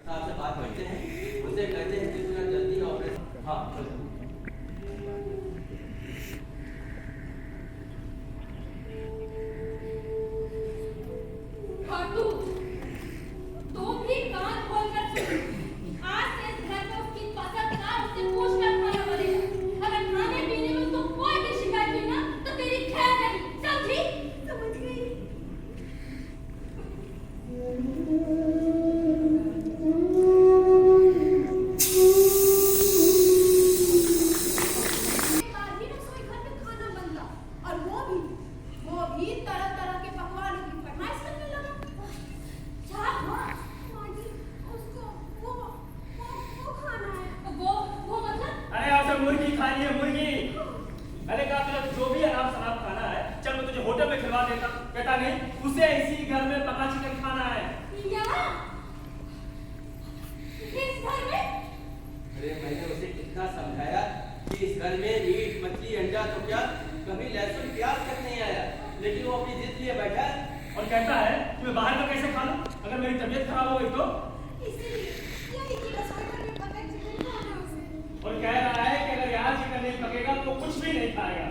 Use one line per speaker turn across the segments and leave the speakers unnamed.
साहब से बात करते हैं, उनसे कहते हैं कि तुरंत जल्दी ऑपरेशन। हाँ चलो।
मुर्गी खानी है मुर्गी। मैंने कहा तुझे जो भी अनाप शनाप खाना है चल मैं तुझे होटल में खिलवा देता। कहता नहीं उसे इसी घर में पका चिकन खाना है।
इस घर में? अरे मैंने उसे कितना समझाया कि इस घर में मीट मछली अंडा तो क्या कभी लहसुन प्याज तक नहीं आया, लेकिन वो अपनी जिद लिए बैठा है
और कहता है कि मैं बाहर का कैसे खा लूं अगर मेरी तबीयत खराब हो गई तो। और कह रहा है कि अगर यहाँ चिकन नहीं पकेगा तो कुछ भी नहीं खाएगा।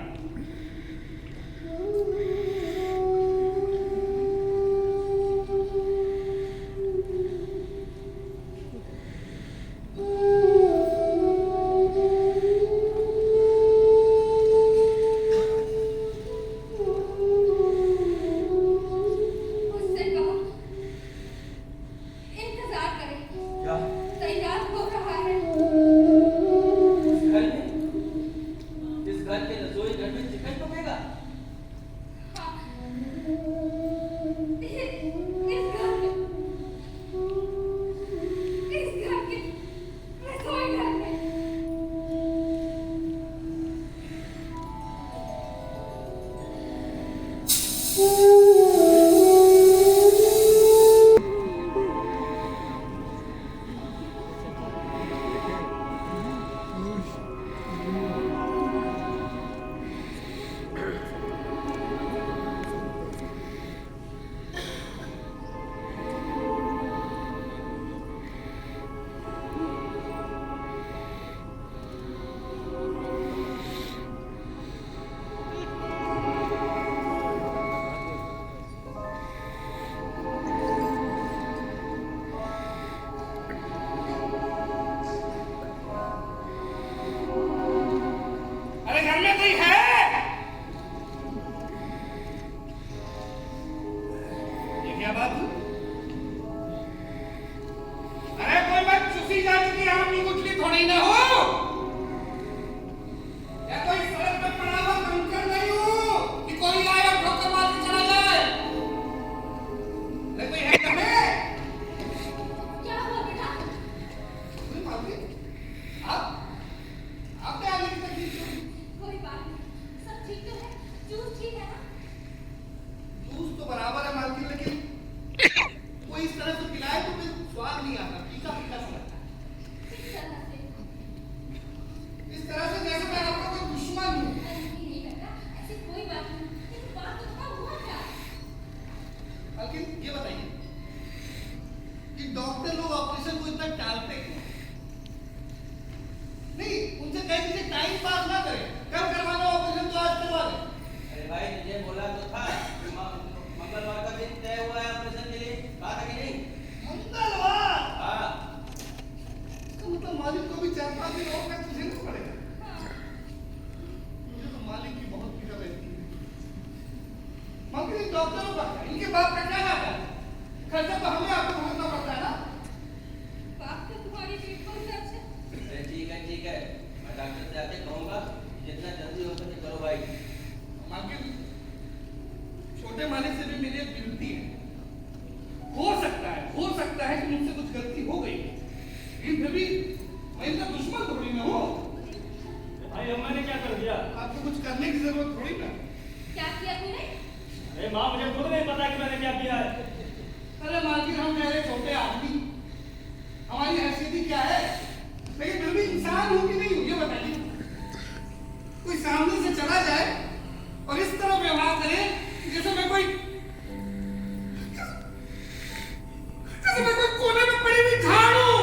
कोने में पड़ी हुई झाड़ू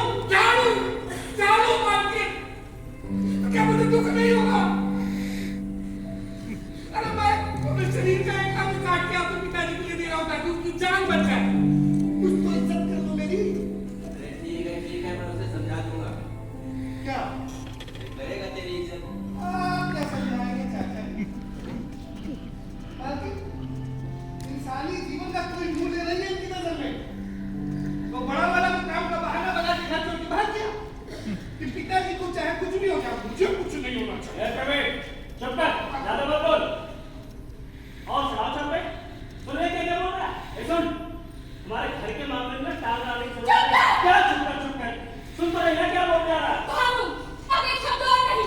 चुप कर, ज्यादा मत बोल। और शराब चल रही, सुन रहे क्या बोल रहा है? ए सुन, हमारे घर के मामले में टालना नहीं चल रहा। क्या चुप कर? सुन तो रही है क्या बोल रहा है?
कौन? अब एक शब्द और नहीं।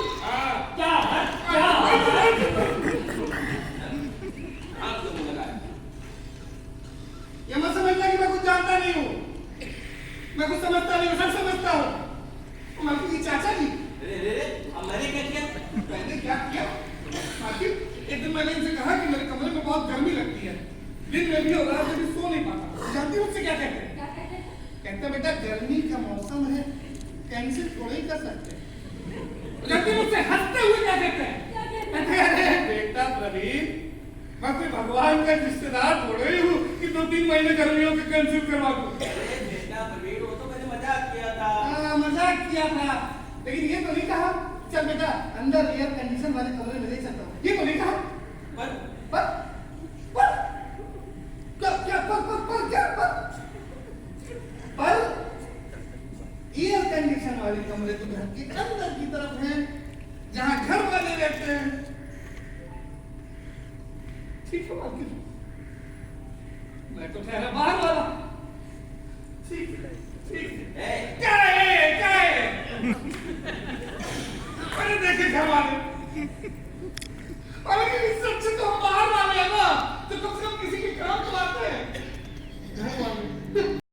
क्या है? क्या?
आंख से मुंह लगाया।
ये मत समझना कि मैं कुछ जानता नहीं हूँ। मैं कुछ समझता नहीं हूँ, सब समझता हूँ। मालकिन की चाचा जी,
रे अब मैंने क्या किया?
मैंने क्या किया? मालकिन, एक दिन मैंने इनसे कहा कि मेरे कमरे में बहुत गर्मी लगती है। दिन में भी और रात में भी सो नहीं पाता। जानती हो मुझसे क्या कहते हैं?
क्या कहते हैं?
कहते हैं बेटा गर्मी का मौसम है, कैंसिल थोड़ा ही कर सकते हैं। जानती हो मुझसे हंसते हुए क्या कहते हैं?
क्या कहते हैं?
कहते हैं, अरे बेटा प्रवीण, मैं कोई भगवान का रिश्तेदार थोड़े ही हूँ कि 2-3 महीने गर्मियों के कैंसिल करवा दूँ।
अरे बेटा प्रवीण, वो तो मैंने मजाक किया था।
हाँ, मजाक किया था, लेकिन ये तो नहीं कहा चल बेटा अंदर एयर कंडीशन वाले कमरे में ले चलता हूँ। ये तो नहीं कहा। पर क्या पर एयर कंडीशन वाले कमरे तो घर के अंदर की तरफ हैं, जहाँ घर वाले रहते हैं। ठीक है मालकिन, मैं तो ठहरा बाहर वाला। ठीक है। क्या है? अरे देखे घर वाले